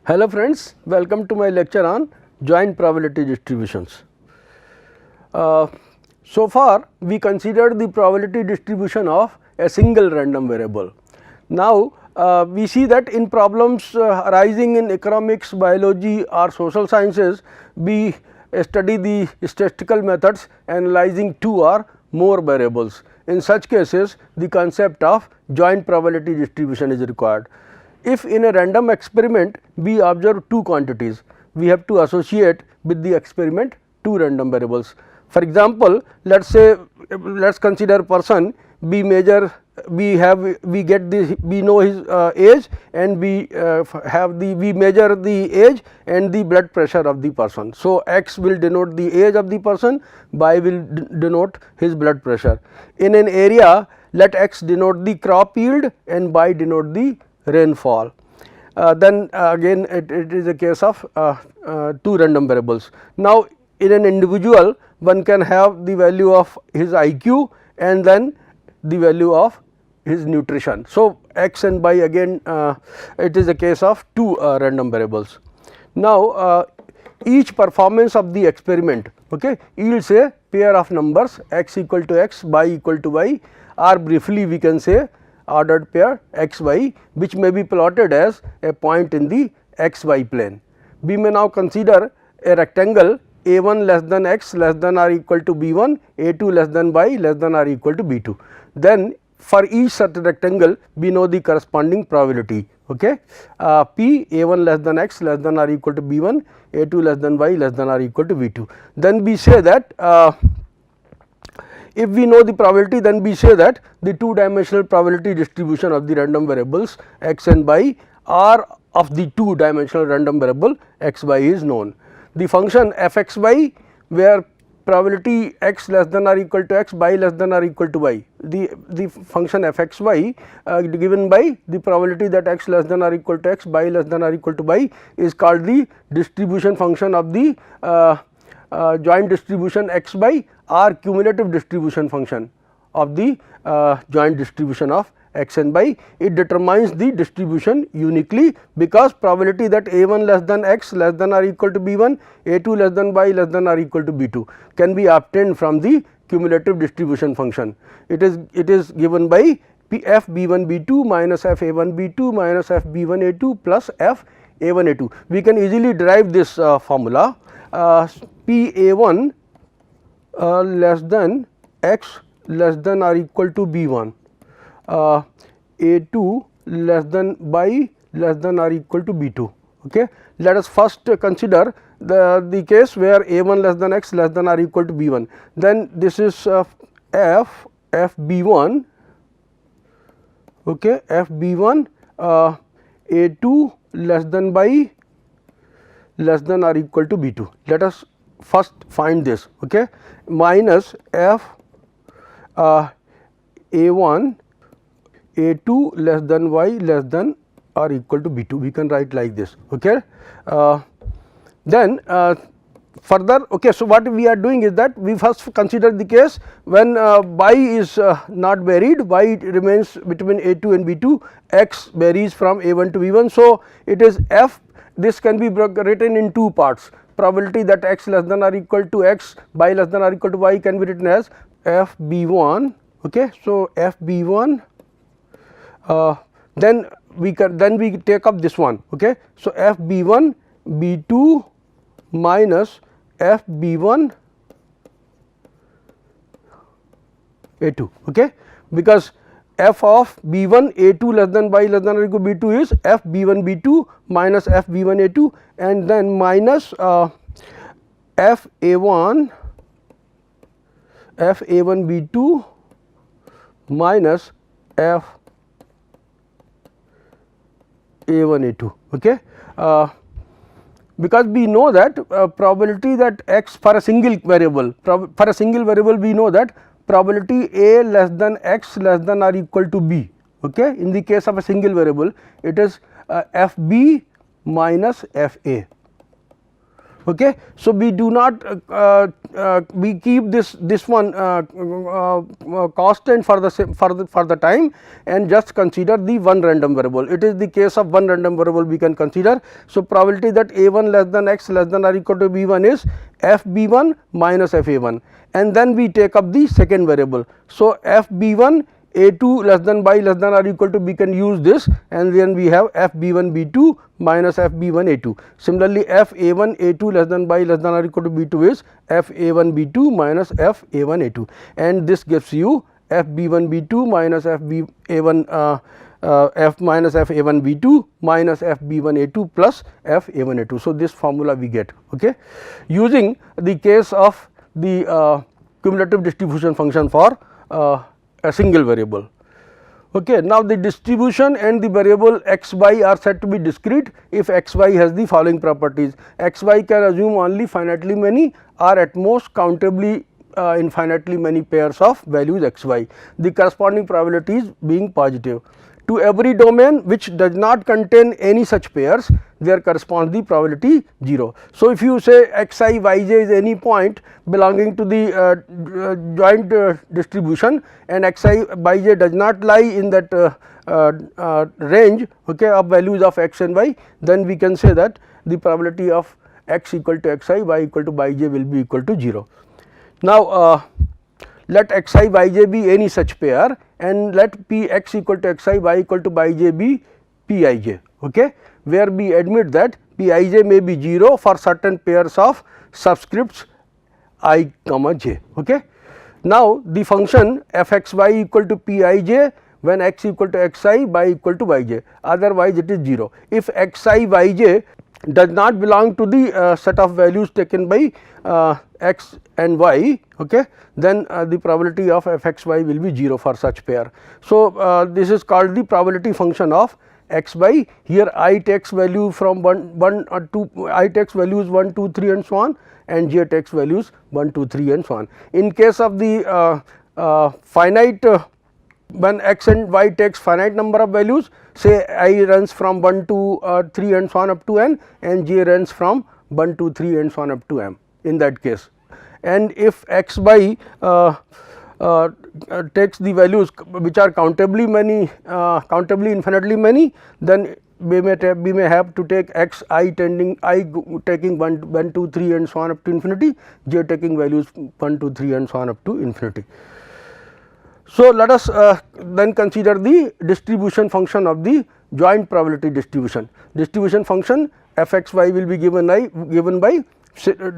Hello friends, welcome to my lecture on joint probability distributions. So far we considered the probability distribution of a single random variable. Now we see that in problems arising in economics, biology or social sciences, we study the statistical methods analyzing two or more variables. In such cases, the concept of joint probability distribution is required. If in a random experiment we observe two quantities, we have to associate with the experiment two random variables. For example, let us consider person, we measure, we know his age, and we measure the age and the blood pressure of the person. So, x will denote the age of the person, y will denote his blood pressure. In an area, let x denote the crop yield and y denote the rainfall. Then again it is a case of two random variables. Now, in an individual, one can have the value of his IQ and then the value of his nutrition. So, x and y again it is a case of two random variables. Now, each performance of the experiment yields a pair of numbers x equal to x, y equal to y, or briefly we can say ordered pair x y, which may be plotted as a point in the x y plane. We may now consider a rectangle a1 less than x less than or equal to b1, a2 less than y less than or equal to b2. Then for each such rectangle we know the corresponding probability, p a1 less than x less than or equal to b1, a2 less than y less than or equal to b2. Then we say that if we know the probability, then we say that the two dimensional probability distribution of the random variables x and y or of the two dimensional random variable x y is known. The function f x y, where probability x less than or equal to x, y less than or equal to y, the function f x y given by the probability that x less than or equal to x, y less than or equal to y is called the distribution function of the joint distribution x by, or cumulative distribution function of the joint distribution of x and y. It determines the distribution uniquely, because probability that a1 less than x less than or equal to b1, a2 less than y less than or equal to b2 can be obtained from the cumulative distribution function. It is given by f b1 b2 minus f a1 b2 minus f b1 a2 plus f a1 a2. We can easily derive this formula. P a1 less than x less than or equal to b1, a2 less than y less than or equal to b2. Let us first consider the case where a1 less than x less than or equal to b1. Then this is f b1, f b1 a2 less than y less than or equal to b2. Let us first find this, minus f a1 a2 less than y less than or equal to b2. We can write like this. Then further, so what we are doing is that we first consider the case when y is not varied, y remains between a2 and b2, x varies from a1 to b1. So, it is f, this can be written in two parts. Probability that x less than or equal to x, y less than or equal to y can be written as f b1. So, f b1, then we take up this one. So, f b1 b2 minus f b1 a2, because f of b1 a2 less than y less than or equal to b2 is f b1 b2 minus f b1 a2, and then minus f a1 b2 minus f a1 a2. Because we know that probability that x for a single variable, we know that probability a less than x less than or equal to b. In the case of a single variable, it is f b minus f a. Okay. So, we do not we keep this one constant for the time and just consider the one random variable. It is the case of one random variable we can consider. So, probability that a1 less than x less than or equal to b1 is f b1 minus f a1, and then we take up the second variable. So, f b1 a2 less than by less than or equal to, we can use this, and then we have f b1 b2 minus f b1 a2. Similarly, f a1 a2 less than by less than or equal to b2 is f a1 b2 minus f a1 a2, and this gives you f b1 b2 minus f b a1 f minus f a1 b2 minus f b1 a2 plus f a1 a2. So, this formula we get, okay, using the case of the cumulative distribution function for a single variable. Okay. Now, the distribution and the variable x y are said to be discrete if x y has the following properties. X y can assume only finitely many or at most countably infinitely many pairs of values x y, the corresponding probabilities being positive. To every domain which does not contain any such pairs, there corresponds the probability 0. So, if you say x I y j is any point belonging to the joint distribution and x I y j does not lie in that range, okay, of values of x and y, then we can say that the probability of x equal to x I, y equal to y j will be equal to 0. Now, let x I y j be any such pair and let p x equal to x I, y equal to y j be p I j, okay, where we admit that p I j may be 0 for certain pairs of subscripts I comma j. Okay. Now, the function f x y equal to p I j when x equal to x I, y equal to y j, otherwise it is 0. If x I y j does not belong to the set of values taken by x and y, okay, then the probability of f x y will be 0 for such pair. So, this is called the probability function of x y. Here I takes value from 1 or 2, I takes values 1, 2, 3 and so on, and j takes values 1, 2, 3 and so on. In case of the finite, when x and y takes finite number of values, say I runs from 1 to 3 and so on up to n, and j runs from 1 to 3 and so on up to m in that case. And if x y takes the values which are countably many, countably infinitely many, then we may have to take x I tending I taking 1, 2, 3 and so on up to infinity, j taking values 1, 2, 3 and so on up to infinity. So, let us then consider the distribution function of the joint probability distribution. Distribution function f x y will be given by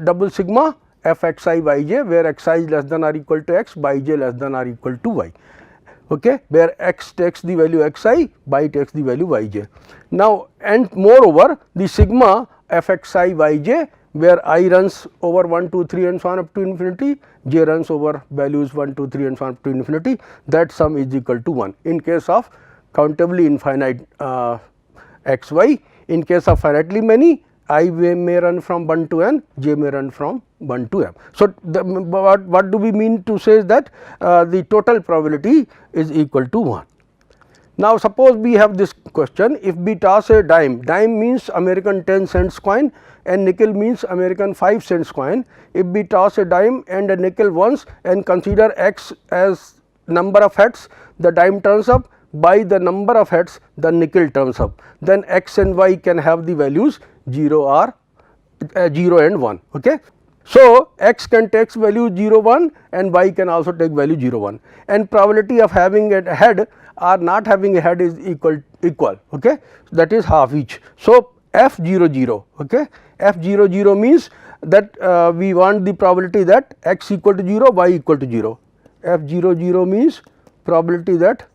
double sigma f x I y j, where x I is less than or equal to x, y j less than or equal to y, okay, where x takes the value x I, y takes the value y j. Now, and moreover the sigma f x I y j, where I runs over 1, 2, 3 and so on up to infinity, j runs over values 1, 2, 3 and so on up to infinity, that sum is equal to 1 in case of countably infinite x y. In case of finitely many, I may run from 1 to n, j may run from 1 to m. So, what do we mean to say is that the total probability is equal to 1. Now, suppose we have this question, if we toss a dime, dime means American 10 cents coin and nickel means American 5 cents coin. If we toss a dime and a nickel once and consider x as number of heads, the dime turns up, by the number of heads the nickel turns up, then x and y can have the values 0 or 0 and 1. Okay. So, x can take value 0, 1 and y can also take value 0, 1, and probability of having a head or not having a head is equal, okay, that is half each. So, f 0 0, okay, f 0 0 means that we want the probability that x equal to 0, y equal to 0. F 0 0 means probability that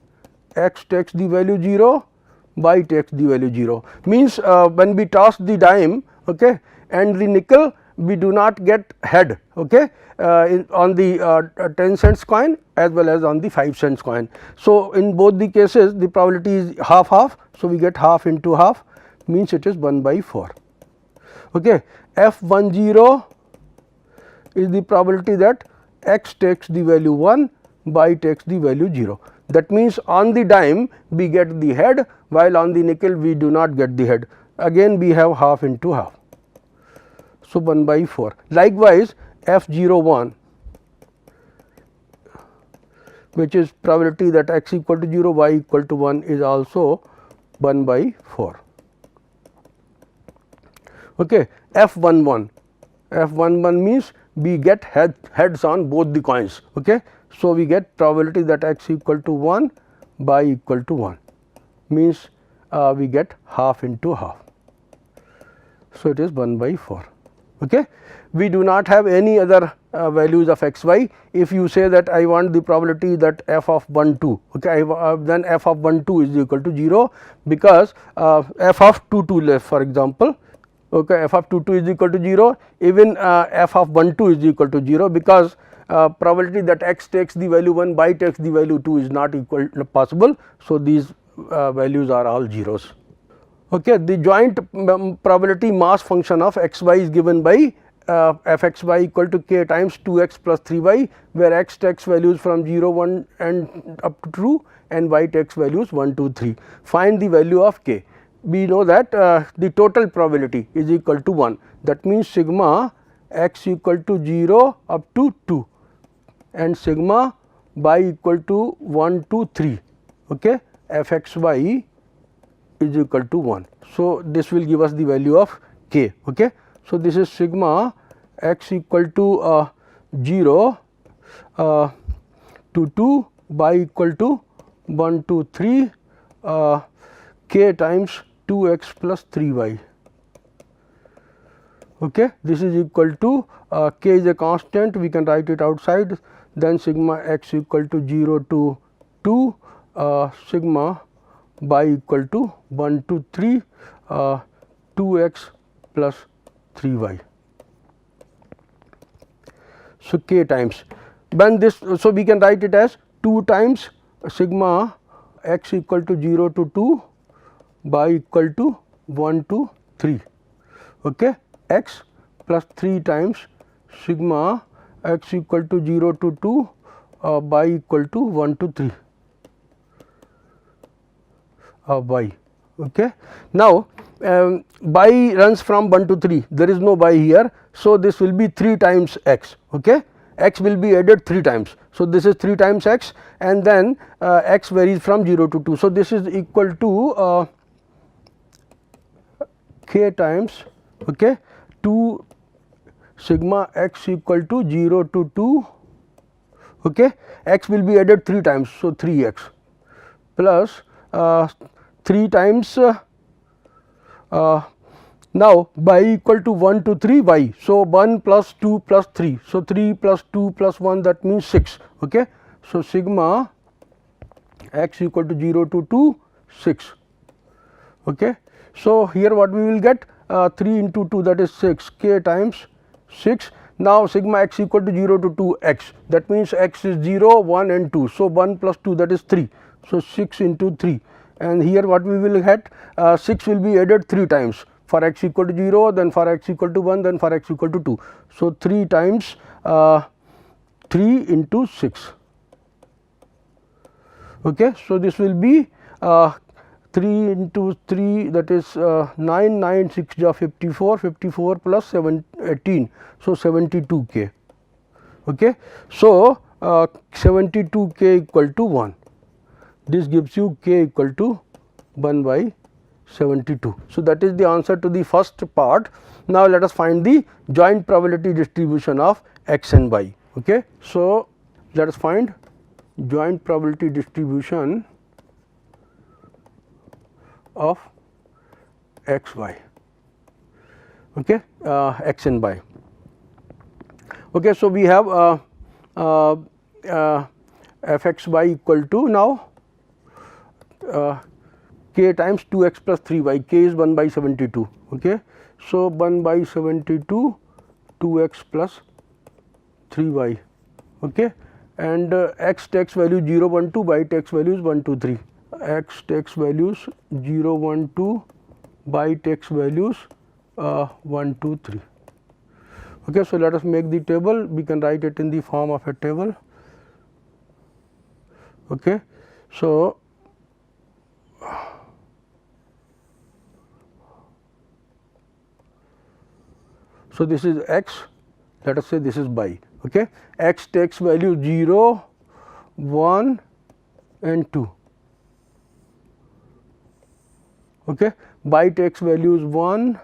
x takes the value 0, y takes the value 0, means when we toss the dime, okay, and the nickel, we do not get head, okay, on the 10 cents coin as well as on the 5 cents coin. So, in both the cases the probability is half half. So, we get half into half, means it is 1 by 4. Okay. F 1 0 is the probability that x takes the value 1, y takes the value 0. That means, on the dime we get the head, while on the nickel we do not get the head. Again we have half into half. So 1 by 4. Likewise, F01, which is probability that x equal to 0, y equal to 1 is also 1 by 4. Okay. F11, F11 means we get heads on both the coins. Okay. So, we get probability that x equal to 1, y equal to 1 means we get half into half. So, it is 1 by 4. Okay. We do not have any other values of x y. If you say that I want the probability that f of 1 2, okay, then f of 1 2 is equal to 0, because f of 2 2 left, for example, okay, f of 2 2 is equal to 0, even f of 1 2 is equal to 0, because probability that x takes the value 1, y takes the value 2 is not equal possible. So, these values are all zeros. Okay. The joint probability mass function of x y is given by f x y equal to k times 2 x plus 3 y, where x takes values from 0 1 and up to 2 and y takes values 1 2 3. Find the value of k. We know that the total probability is equal to 1, that means sigma x equal to 0 up to 2 and sigma y equal to 1 to 3, okay, f x y is equal to 1. So, this will give us the value of k. Okay. So, this is sigma x equal to 0 to 2, y equal to 1 to 3, k times 2 x plus 3 y. Okay. This is equal to k is a constant, we can write it outside, then sigma x equal to 0 to 2, sigma y equal to 1 to 3, 2 x plus 3 y. So, k times, when this, so we can write it as 2 times sigma x equal to 0 to 2, y equal to 1 to 3, okay, x plus 3 times sigma x equal to 0 to 2, y equal to 1 to 3. Y. Okay. Now, y runs from 1 to 3, there is no y here. So, this will be 3 times x, okay. X will be added 3 times. So, this is 3 times x, and then x varies from 0 to 2. So, this is equal to k times, okay, 2 sigma x equal to 0 to 2, okay, x will be added 3 times. So, 3 x plus 3 times now y equal to 1 to 3 y. So, 1 plus 2 plus 3. So, 3 plus 2 plus 1, that means 6. Okay. So, sigma x equal to 0 to 2 6. Okay. So, here what we will get 3 into 2, that is 6, k times 6. Now, sigma x equal to 0 to 2 x, that means x is 0 1 and 2. So, 1 plus 2, that is 3. So, 6 into 3, and here what we will get 6 will be added 3 times, for x equal to 0, then for x equal to 1, then for x equal to 2. So, 3 times 3 into 6. Okay. So, this will be 3 into 3, that is 9, 9 6 ja 54, 54 plus 7 18. So, 72 k. Okay. So, 72 k equal to 1. This gives you k equal to 1 by 72. So, that is the answer to the first part. Now, let us find the joint probability distribution of x and y. Okay. So, let us find joint probability distribution of x y, okay, x and y. Okay. So, we have f x y equal to now k times 2 x plus 3 y, k is 1 by 72. Okay. So, 1 by 72 2 x plus 3 y, okay, and x takes value 0 1 2, y takes values 1 2 3, x takes values 0 1 2, y takes values 1 2 3. Okay. So, let us make the table, we can write it in the form of a table. Okay. So, So, this is x, let us say this is by, okay. X takes value 0, 1 and 2, okay. By takes values 1,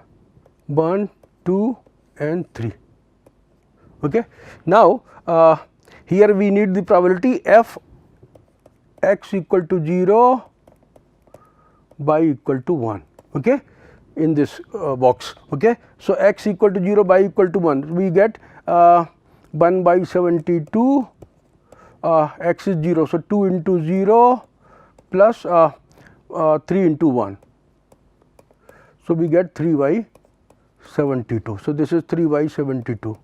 2 and 3, okay. Now, here we need the probability f x equal to 0, by equal to 1, okay, in this box, okay. So, x equal to 0, by equal to 1, we get 1 by 72, x is 0. So, 2 into 0 plus 3 into 1. So, we get 3 by 72. So, this is 3 by 72,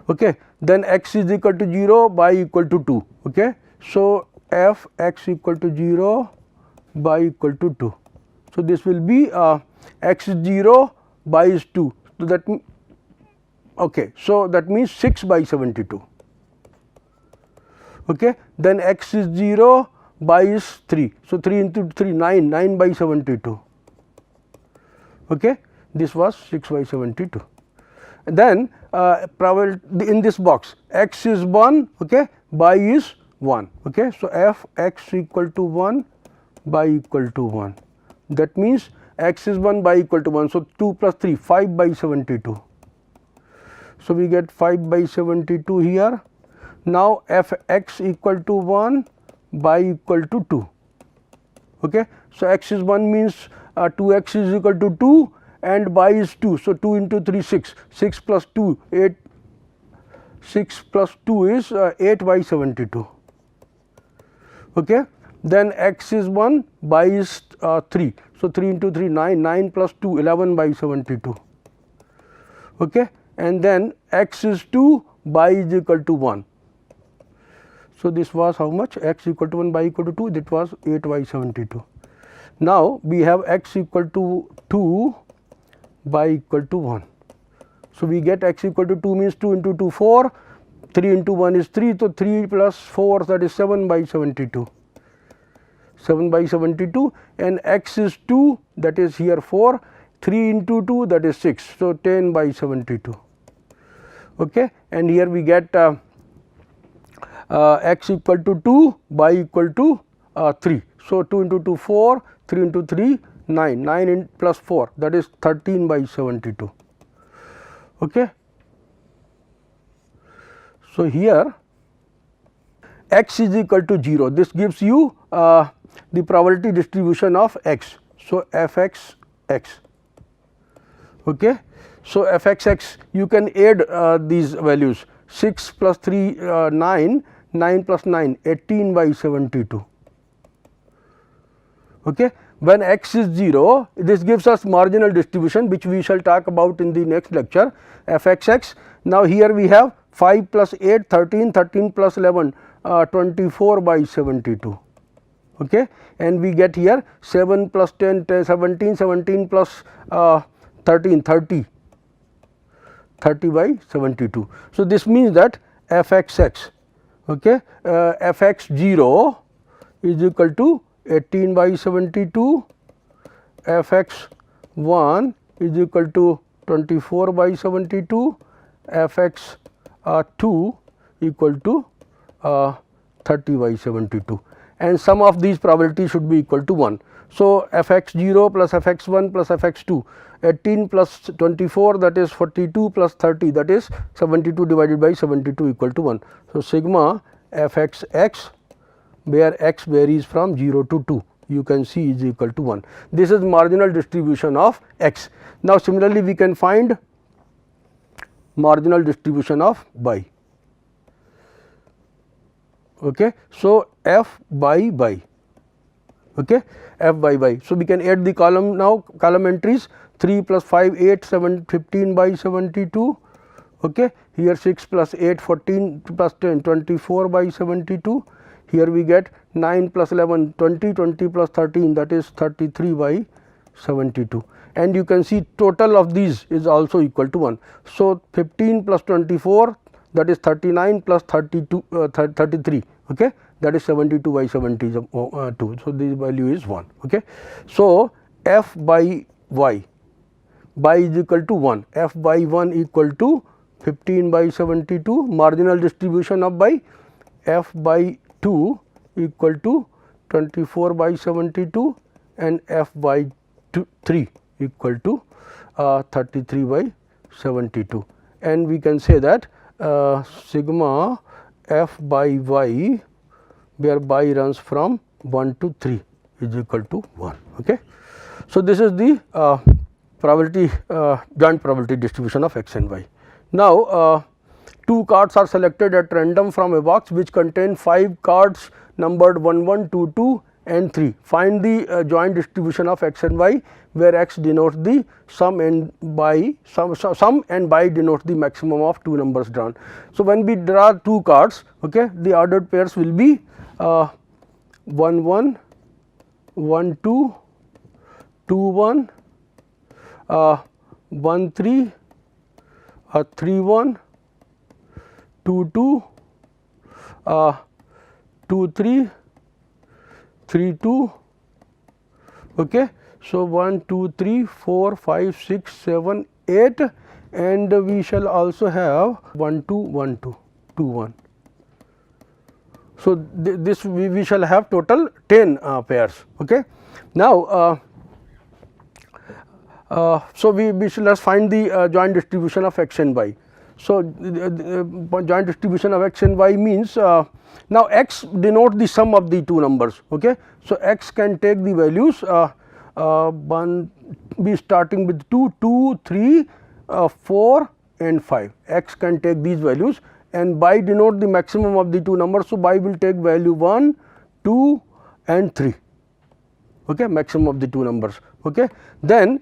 okay. Then x is equal to 0, by equal to 2, okay. So, f x equal to 0, by equal to 2. So, this will be x is 0, by is 2. So, that okay. So, that means 6 by 72, okay. Then x is 0, by is 3. So, 3 into 3 9 by 72, okay. This was 6 by 72. And then probability in this box x is 1, okay, by is 1, okay. So, f x equal to 1, by equal to 1, that means x is 1, by equal to 1. So, 2 plus 3 5 by 72. So, we get 5 by 72 here. Now, f x equal to 1, by equal to 2, okay. So, x is 1 means 2x is equal to 2 and by is 2. So, 2 into 3 6, 6 plus 2 8, 6 plus 2 is 8 by 72, okay. Then x is 1, by is 3. So, 3 into 3 9, 9 plus 2 11 by 72, okay. And then x is 2, by is equal to 1. So, this was how much, x equal to 1, by equal to 2, that was 8 by 72. Now, we have x equal to 2, by equal to 1. So, we get x equal to 2 means 2 into 2 4, 3 into 1 is 3. So, 3 plus 4, that is 7 by 72, 7 by 72, and x is 2, that is here 4, 3 into 2, that is 6. So, 10 by 72, okay. And here we get x equal to 2, by equal to 3. So, 2 into 2 4, 3 into 3 9, 9 in plus 4, that is 13 by 72, okay. So, here x is equal to 0, this gives you the probability distribution of x. So, f x x, okay. So, f x x you can add these values 6 plus 3 9, 9 plus 9 18 by 72, okay. When x is 0, this gives us marginal distribution, which we shall talk about in the next lecture, f x x. Now, here we have 5 plus 8 13, 13 plus 11 24 by 72, okay. And we get here 7 plus 10 17, 17 plus 13 30, 30 by 72. So, this means that f x x, okay, f x 0 is equal to 18 by 72, f x 1 is equal to 24 by 72, f x 2 equal to 30 by 72, and sum of these probabilities should be equal to 1. So, f x 0 plus f x 1 plus f x 2, 18 plus 24, that is 42 plus 30, that is 72 divided by 72 equal to 1. So, sigma f x x, where x varies from 0 to 2, you can see is equal to 1. This is marginal distribution of x. Now, similarly, we can find marginal distribution of y, okay. So, f by y, okay, f by y. So, we can add the column now, column entries 3 plus 5 8 7 15 by 72, okay. Here 6 plus 8 14 plus 10 24 by 72. Here we get 9 plus 11 20, 20 plus 13, that is 33 by 72, and you can see total of these is also equal to 1. So, 15 plus 24, that is 39 plus 32 33, okay, that is 72 by 72. So, this value is 1, okay. So, f by y by is equal to 1, f by 1 equal to 15 by 72, marginal distribution of by f by 2 equal to 24 by 72 and f by 3 equal to 33 by 72, and we can say that sigma f by y, where y runs from 1 to 3 is equal to 1. Okay. So, this is the probability joint probability distribution of x and y. Now, 2 cards are selected at random from a box which contain 5 cards numbered 1, 1, 2, 2 and 3. Find the joint distribution of x and y, where x denotes the sum and by denotes the maximum of 2 numbers drawn. So, when we draw 2 cards, okay, the ordered pairs will be 1, 1, 1, 2, 2, 1, 1, 3, 3, 1, 2, 2, 2, 3, 3, 2. Okay. So, 1, 2, 3, 4, 5, 6, 7, 8, and we shall also have 1, 2, 1, 2, 2, 1. So, this we shall have total 10 pairs. Okay. Now, so we shall let's find the joint distribution of x and y. So, joint distribution of x and y means now x denotes the sum of the 2 numbers. Okay. So, x can take the values one be starting with 2, 2, 3, 4 and 5. X can take these values, and by denote the maximum of the 2 numbers. So, by will take value 1, 2 and 3, okay, maximum of the 2 numbers. Okay. Then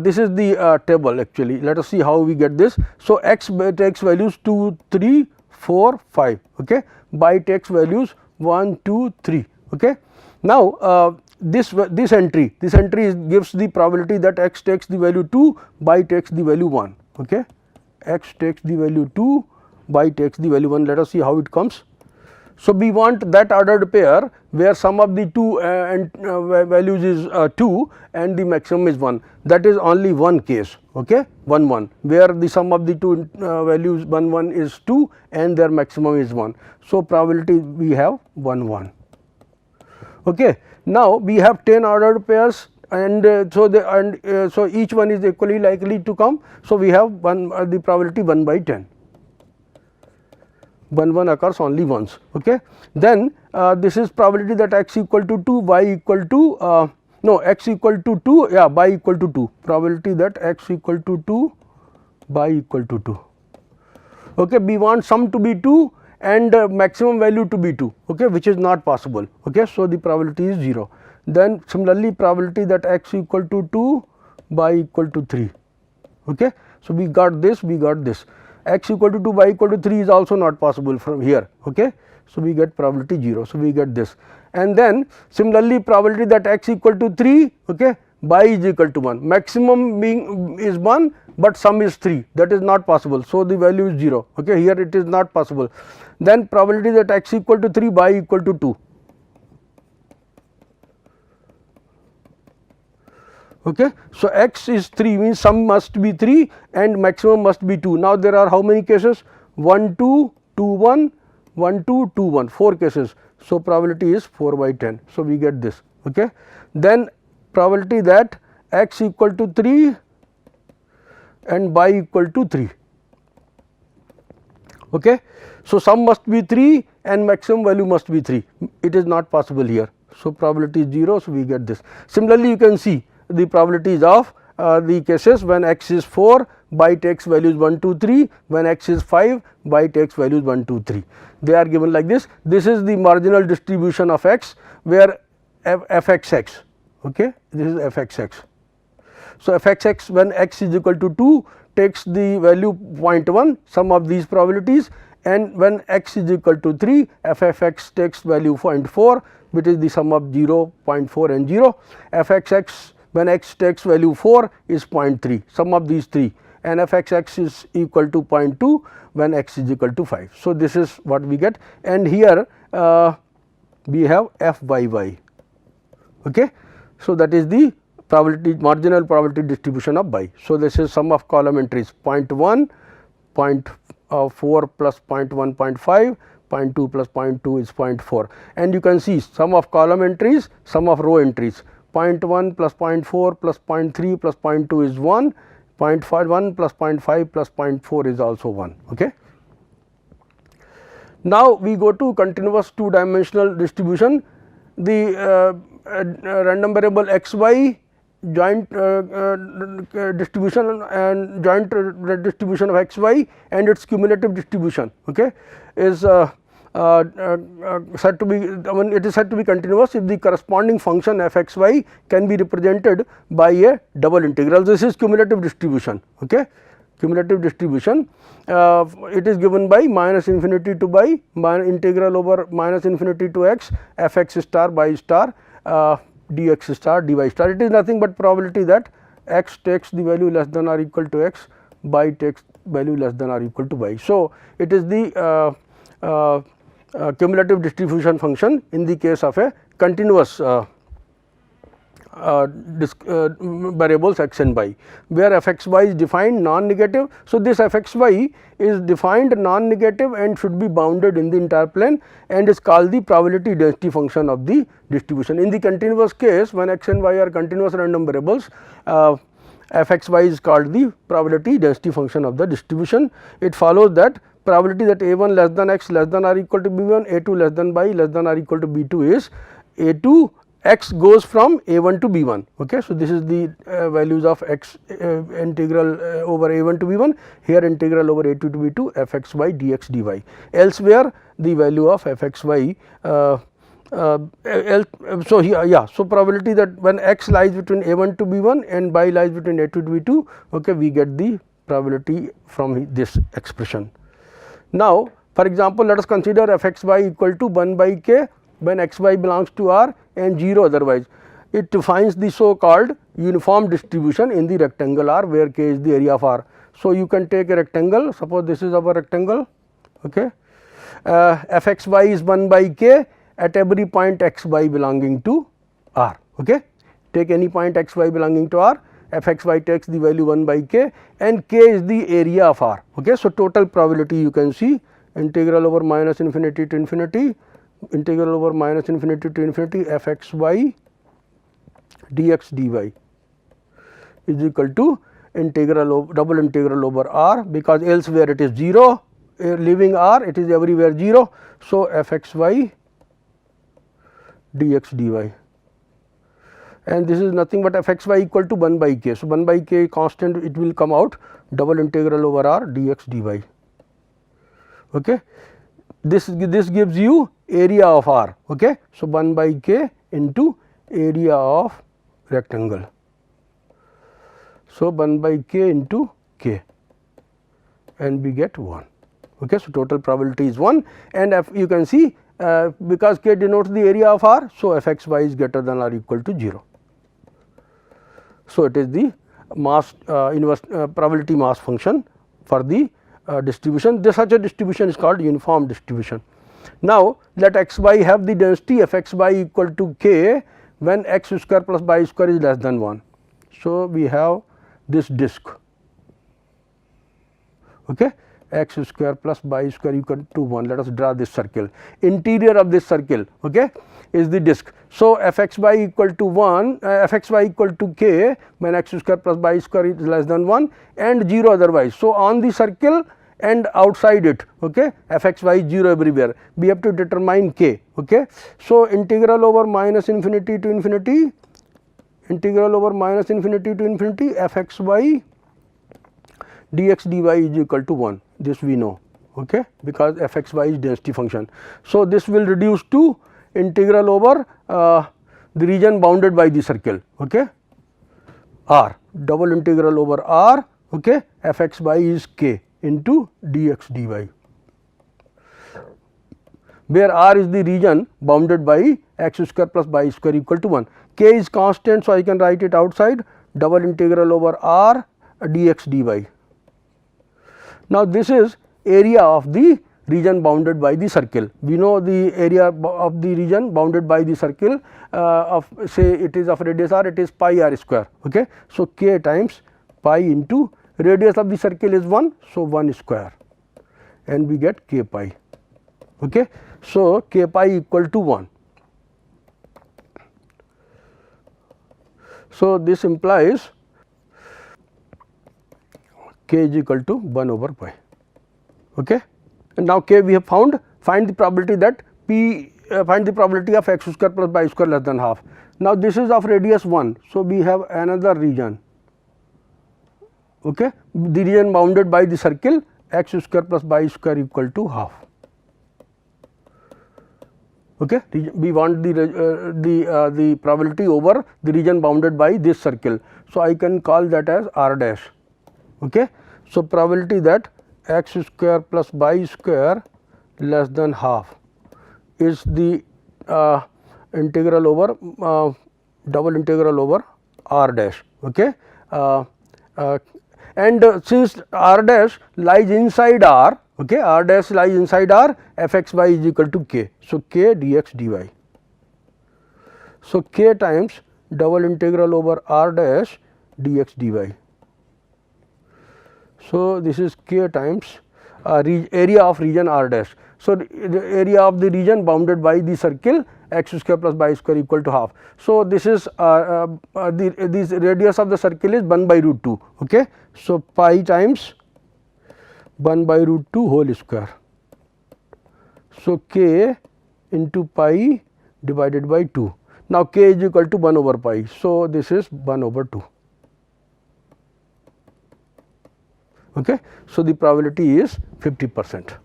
this is the table actually. Let us see how we get this. So, x takes values 2, 3, 4, 5, okay. By takes values 1, 2, 3. Okay. Now, this entry gives the probability that x takes the value 2, by takes the value 1. Okay. X takes the value 2, by takes the value 1. Let us see how it comes. So, we want that ordered pair where sum of the 2 values is 2 and the maximum is 1. That is only one case, okay, 1, 1, where the sum of the 2 values 1, 1 is 2 and their maximum is 1. So, probability we have 1, 1. Okay. Now, we have 10 ordered pairs, and so each one is equally likely to come. So, we have the probability 1 by 10. 1, 1 occurs only once. Okay. Then this is probability that x equal to 2, y equal to x equal to 2, yeah, y equal to 2, probability that x equal to 2, y equal to 2. Okay. We want sum to be 2 and maximum value to be 2, okay, which is not possible. Okay. So, the probability is 0. Then similarly, probability that x equal to 2, y equal to 3. Okay. So, we got this, x equal to 2, y equal to 3 is also not possible from here. Okay. So, we get probability 0. So, we get this, and then similarly probability that x equal to 3, okay, y is equal to 1, maximum being is 1, but sum is 3, that is not possible. So, the value is 0. Okay. Here it is not possible. Then probability that x equal to 3, y equal to 2. Okay. So, x is 3 means sum must be 3 and maximum must be 2. Now, there are how many cases? 1, 2, 2, 1, 1, 2, 2, 1, 4 cases. So, probability is 4 by 10. So, we get this. Okay. Then probability that x equal to 3 and y equal to 3. Okay. So, sum must be 3 and maximum value must be 3. It is not possible here. So, probability is 0. So, we get this. Similarly, you can see the probabilities of the cases when x is 4, y takes values 1, 2, 3, when x is 5, y takes values 1, 2, 3. They are given like this. This is the marginal distribution of x, where f x x, okay, this is f x x. So, f x x when x is equal to 2 takes the value 0.1, sum of these probabilities, and when x is equal to 3, f f x takes value 0.4, which is the sum of 0, 0.4 and 0. f x x when x takes value 4 is 0.3, sum of these 3, and f x x is equal to 0.2 when x is equal to 5. So, this is what we get, and here we have f by y. Okay. So, that is the probability marginal probability distribution of y. So, this is sum of column entries 0.1, 0.4 plus 0.1, 0.5, 0.2 plus 0.2 is 0.4, and you can see sum of column entries, sum of row entries 0.1 plus 0.4 plus 0.3 plus 0.2 is 1, 0.51 plus 0.5 plus 0.4 is also 1. Okay. Now, we go to continuous two dimensional distribution. The random variable x y joint distribution and joint distribution of x y and its cumulative distribution, okay, is said to be, it is said to be continuous if the corresponding function f x y can be represented by a double integral. This is cumulative distribution. Okay. Cumulative distribution, it is given by minus infinity to by integral over minus infinity to x f x star by star dx star dy star. It is nothing but probability that x takes the value less than or equal to x, y takes value less than or equal to y. So, it is the cumulative distribution function in the case of a continuous variables x and y, where f x y is defined non-negative. So, this f x y is defined non-negative and should be bounded in the entire plane and is called the probability density function of the distribution. In the continuous case, when x and y are continuous random variables, f x y is called the probability density function of the distribution. It follows that probability that a 1 less than x less than or equal to b 1, a 2 less than y less than or equal to b 2 is a 2 x goes from a 1 to b 1. Okay. So, this is the values of x integral over a 1 to b 1, here integral over a 2 to b 2 f x y dx dy. Elsewhere the value of f x y so here so probability that when x lies between a 1 to b 1 and y lies between a 2 to b 2, okay, we get the probability from this expression. Now, for example, let us consider f x y equal to 1 by k when x y belongs to R and 0 otherwise. It defines the so called uniform distribution in the rectangle R, where k is the area of R. So, you can take a rectangle, suppose this is our rectangle, okay. F x y is 1 by k at every point x y belonging to R. Okay. Take any point x y belonging to R, f x y takes the value 1 by k and k is the area of R. Okay. So, total probability you can see integral over minus infinity to infinity, integral over minus infinity to infinity f x y dx dy is equal to integral over double integral over R, because elsewhere it is 0, leaving R it is everywhere 0. So, f x y dx dy, and this is nothing but f x y equal to 1 by k. So, 1 by k constant, it will come out double integral over R dx dy. Okay. This gives you area of R. Okay. So, 1 by k into area of rectangle. So, 1 by k into k and we get 1. Okay. So, total probability is 1 and if you can see because k denotes the area of R. So, f x y is greater than or equal to 0. So, it is the mass inverse probability mass function for the distribution. Such a distribution is called uniform distribution. Now, let x y have the density f x y equal to k when x square plus y square is less than 1. So, we have this disk, okay, x square plus y square equal to 1. Let us draw this circle. Interior of this circle, okay, is the disk. So, f x y equal to 1, f x y equal to k when x square plus y square is less than 1 and 0 otherwise. So, on the circle and outside it, okay, f x y is 0 everywhere, we have to determine k. Okay. So, integral over minus infinity to infinity, integral over minus infinity to infinity f x y dx dy is equal to 1, this we know, okay, because f x y is density function. So, this will reduce to integral over the region bounded by the circle, okay, R, double integral over R, okay, f x y is k into dx dy, where R is the region bounded by x square plus y square equal to 1. K is constant, so I can write it outside, double integral over R dx dy. Now, this is area of the region bounded by the circle. We know the area of the region bounded by the circle of, say it is of radius r, it is pi r square. Okay. So, k times pi into radius of the circle is 1. So, 1 square and we get k pi. Okay. So, k pi equal to 1. So, this implies k is equal to 1 over pi. Okay. And now, k we have found, find the probability that p find the probability of x square plus y square less than half. Now, this is of radius 1. So, we have another region, okay. The region bounded by the circle x square plus y square equal to half. Okay. We want the probability over the region bounded by this circle. So, I can call that as r dash. Okay. So, probability that x square plus y square less than half is the integral over double integral over r dash. Okay. And since r dash lies inside r, okay, r dash lies inside r, f x y is equal to k. So, k dx dy. So, k times double integral over r dash dx dy. So, this is k times area of region r dash. So, the area of the region bounded by the circle x square plus y square equal to half. So, this is this radius of the circle is 1 by root 2. Okay. So, pi times 1 by root 2 whole square. So, k into pi divided by 2. Now, k is equal to 1 over pi. So, this is 1 over 2. Okay. So, the probability is 50%.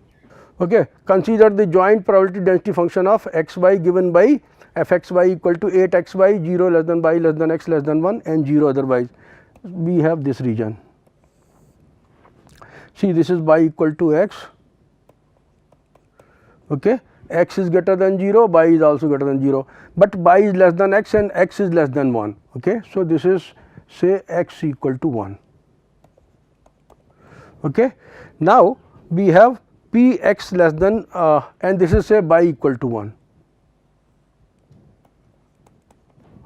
Okay. Consider the joint probability density function of x y given by f x y equal to 8 x y 0 less than y less than x less than 1 and 0 otherwise. We have this region. See, this is y equal to x. Okay. X is greater than 0, y is also greater than 0, but y is less than x and x is less than 1. Okay. So, this is say x equal to 1. Okay. Now, we have p x less than and this is say y equal to 1.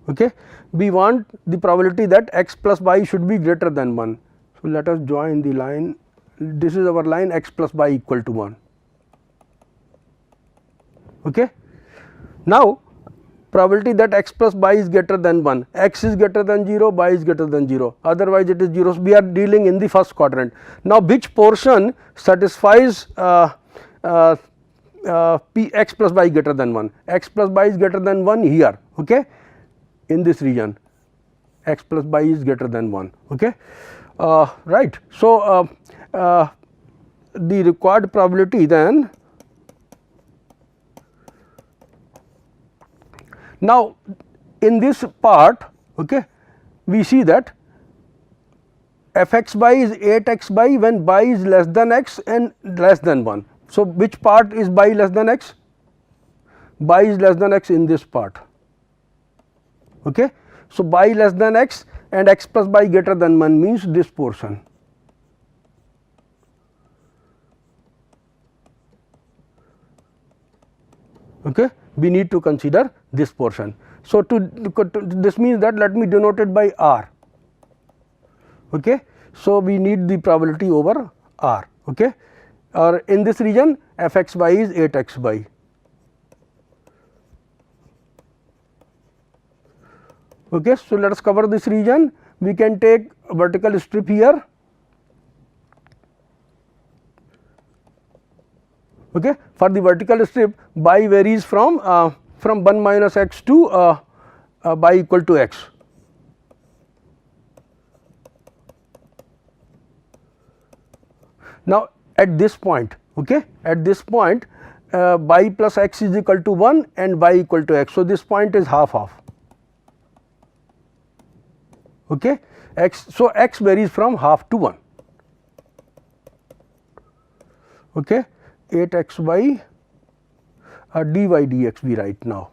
Okay. We want the probability that x plus y should be greater than 1. So, let us join the line, this is our line x plus y equal to 1. Okay. Now, probability that x plus y is greater than 1, x is greater than 0, y is greater than 0, otherwise it is 0. So, we are dealing in the first quadrant. Now, which portion satisfies p x plus y greater than 1? X plus y is greater than 1 here, okay, in this region, x plus y is greater than 1. Okay. Right. So, the required probability then, now in this part, okay, we see that f x y is 8 x y when y is less than x and less than 1. So, which part is y less than x? Y is less than x in this part. Okay. So, y less than x and x plus y greater than 1 means this portion. Okay. We need to consider this portion. So, this means that let me denote it by r. Okay. So, we need the probability over r. Okay. Or in this region f x y is 8 x y. Okay. So, let us cover this region. We can take a vertical strip here. Okay. For the vertical strip, y varies from 1 minus x to y equal to x. Now, at this point, okay, at this point y plus x is equal to 1 and y equal to x. So, this point is half. Okay. X, so, x varies from half to 1. Okay. 8 x y dy dx we write now.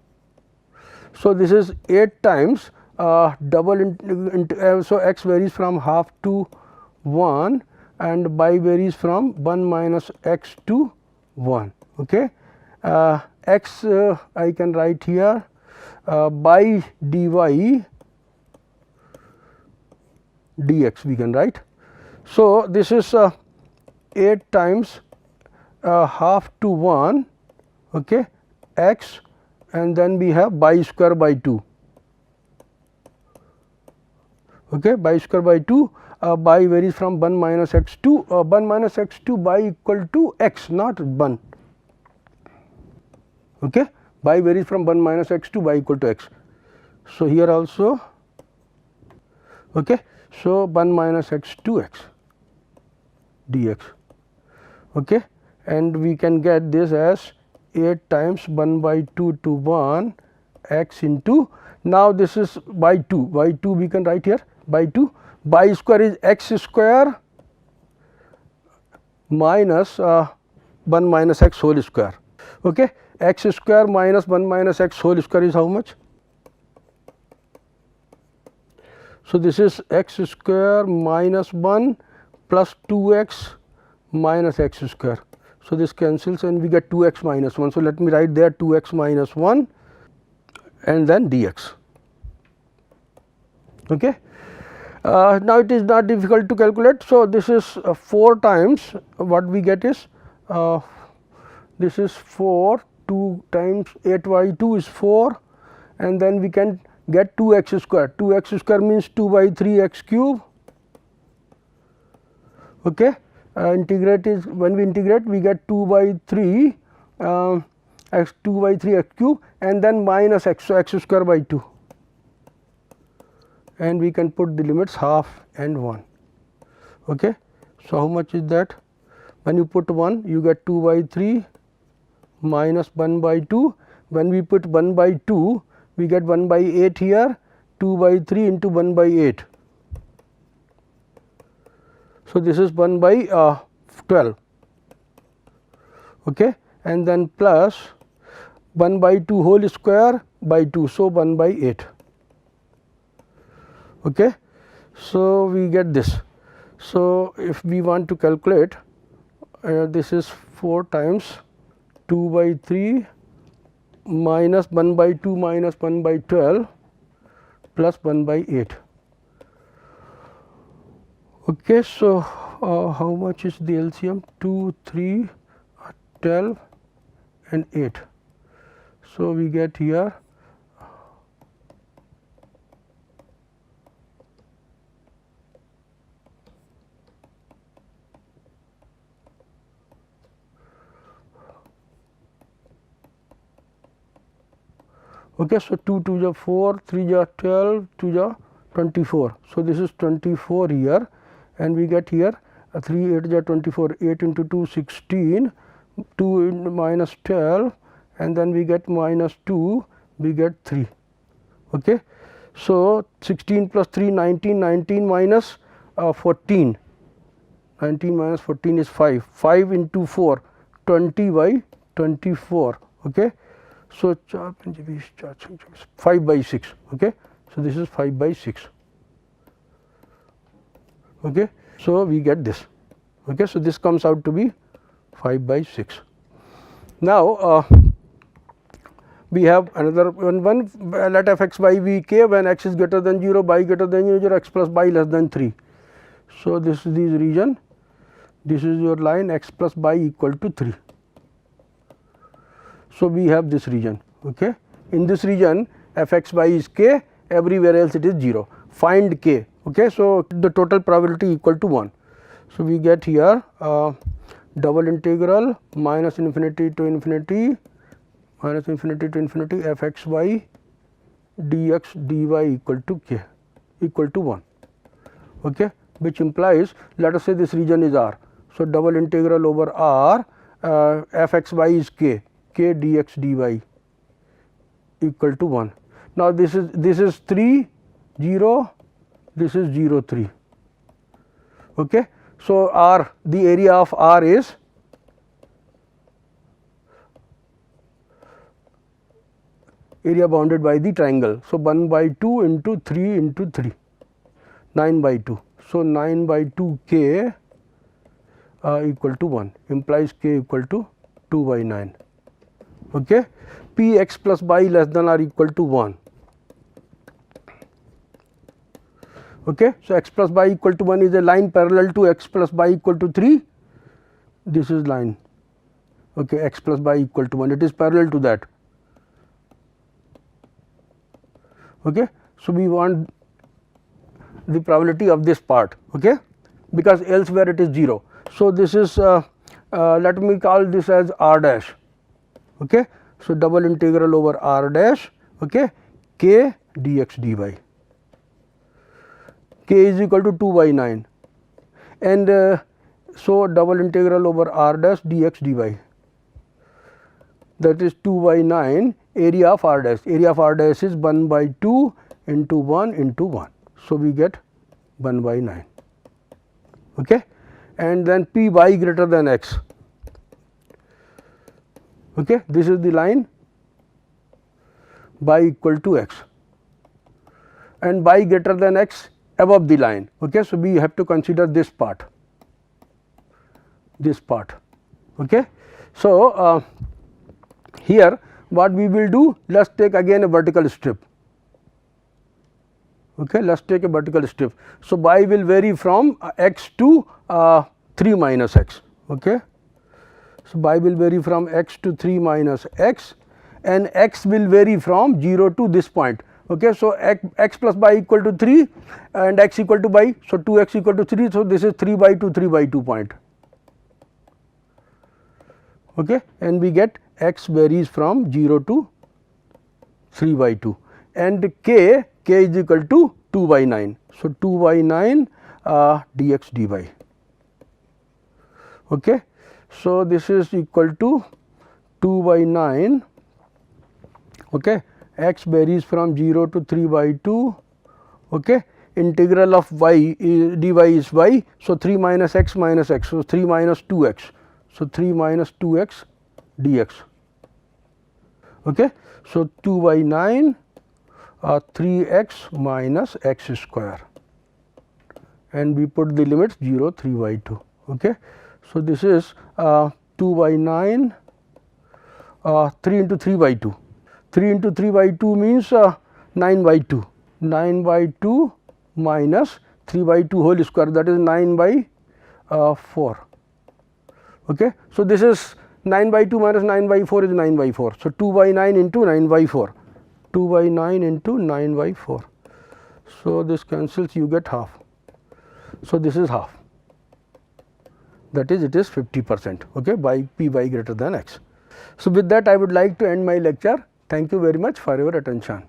So, this is 8 times double so x varies from half to 1 and y varies from 1 minus x to 1. Okay. X I can write here by dy dx we can write. So, this is 8 times half to 1 okay, x, and then we have by square by 2 okay, by square by 2 by varies from 1 minus x to 1 minus x to by equal to x, not 1 okay, by varies from 1 minus x to by equal to x. So, here also okay, so 1 minus x to x dx okay, and we can get this as 8 times 1 by 2 to 1 x into, now this is by 2 we can write here by 2, by square is x square minus 1 minus x whole square okay, x square minus 1 minus x whole square is how much? So, this is x square minus 1 plus 2x minus x square. So, this cancels and we get 2x minus 1. So, let me write there 2x minus 1 and then dx. Okay. Now, it is not difficult to calculate. So, this is 4 times what we get is this is 4, 2 times 8 by 2 is 4, and then we can get 2x square. 2x square means 2 by 3 x cube. Okay. Integrate is, when we integrate we get 2 by 3 x 2 by 3 x cube and then minus x, so x square by 2, and we can put the limits half and 1. Okay. So, how much is that? When you put 1 you get 2 by 3 minus 1 by 2, when we put 1 by 2 we get 1 by 8 here, 2 by 3 into 1 by 8. So, this is 1 by 12 okay, and then plus 1 by 2 whole square by 2. So, 1 by 8 okay. So, we get this. So, if we want to calculate this is 4 times 2 by 3 minus 1 by 2 minus 1 by 12 plus 1 by 8. Okay. So, how much is the LCM? 2, 3, 12 and 8. So, we get here okay. So, 2 2 ja 4, 3 ja 12, 2 ja 24. So, this is 24 here, and we get here 3 8 ja 24, 8 into 2 16, 2 into minus 12, and then we get minus 2, we get 3. Okay. So, 16 plus 3 19, 19 minus 14, 19 minus 14 is 5, 5 into 4 20 by 24. Okay. So, 5 by 6. Okay. So, this is 5 by 6. Okay. So, we get this. Okay. So, this comes out to be 5 by 6. Now, we have another one, let f x by v k when x is greater than 0, by greater than 0, x plus by less than 3. So, this is the region, this is your line x plus by equal to 3. So, we have this region. Okay. In this region f x by is k, everywhere else it is 0. Find k. Okay. So, the total probability equal to 1. So, we get here double integral minus infinity to infinity f x y dx dy equal to k equal to 1. Okay. Which implies, let us say this region is R. So, double integral over R f x y is k dx dy equal to 1. Now, this is 3 0, this is 0 3. Okay. So, R, the area of R is area bounded by the triangle. So, 1 by 2 into 3 into 3, 9 by 2. So, 9 by 2 k equal to 1, implies k equal to 2. 2 by 9. Okay. P x plus y less than or equal to 1. Okay. So, x plus y equal to 1 is a line parallel to x plus y equal to 3. This is line, okay, x plus y equal to 1, it is parallel to that. Okay. So, we want the probability of this part, okay, because elsewhere it is 0. So, this is let me call this as r dash. Okay. So, double integral over r dash, okay, k dx dy, k is equal to 2 by 9, and so double integral over r dash dx dy, that is 2 by 9 area of r dash. Area of r dash is 1 by 2 into 1 into 1. So, we get 1 by 9, okay, and then p y greater than x. Okay. This is the line y equal to x and y greater than x above the line. Okay. So, we have to consider this part. Okay. So, here what we will do, let us take again a vertical strip. Okay. Let us take a vertical strip. So, y will vary from x to 3 minus x. Okay. So, y will vary from x to 3 minus x, and x will vary from 0 to this point. Okay. So, x plus y equal to 3 and x equal to y. So, 2 x equal to 3. So, this is 3 by 2 point. Okay. And we get x varies from 0 to 3 by 2, and k is equal to 2 by 9. So, 2 by 9 dx dy. Okay. So, this is equal to 2 by 9, okay. X varies from 0 to 3 by 2, okay. Integral of y is dy is y. So, 3 minus x minus x. So, 3 minus 2 x. So, 3 minus 2 x dx. Okay. So, 2 by 9 3 x minus x square, and we put the limits 0 3 by 2. Okay. So, this is 2 by 9 3 into 3 by 2. 3 into 3 by 2 means 9 by 2. 9 by 2 minus 3 by 2 whole square, that is 9 by 4. Okay. So, this is 9 by 2 minus 9 by 4 is 9 by 4. So, 2 by 9 into 9 by 4, 2 by 9 into 9 by 4. So, this cancels, you get half. So, this is half, that is it is 50%, okay, by p y greater than x. So, with that I would like to end my lecture. Thank you very much for your attention.